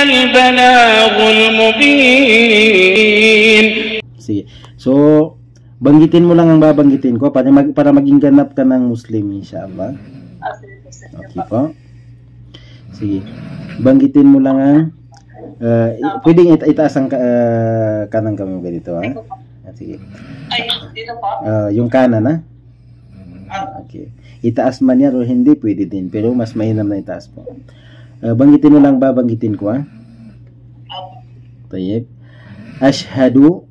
البلاغ المبين. Sige. So, banggitin mo lang ang babanggitin ko para maging ganap ka ng Muslim, inshallah. Okay po. Sige. Banggitin mo lang ang pwedeng itaas ang kanan kami ganito, ha? Sige. Ay, dito po. Yung kanan, ha? Okay. Itaas man yan o hindi, pwede din. Pero mas mainam na itaas po. Banggitin mo lang babanggitin ko, ha? Tayyib. Ashhadu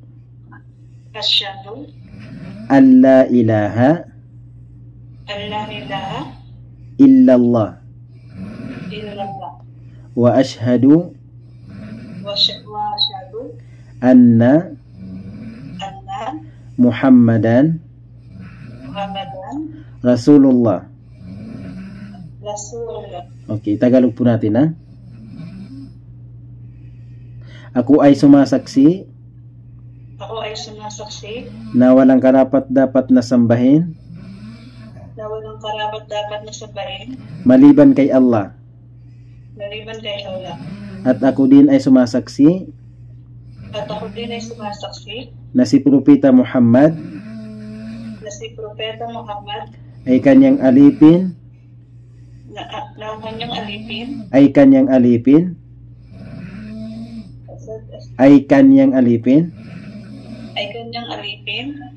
an la ilaha illallah wa ashhadu anna Muhammadan Rasulullah. Okay, Tagalog po natin, ha? Ako ay sumasaksi na walang karapat-dapat na sambahin maliban kay Allah. At ako din ay sumasaksi na si Propeta Muhammad ay kanyang alipin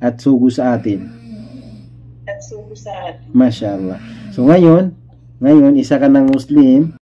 at sugo sa atin. Masya Allah. So ngayon isa ka ng Muslim.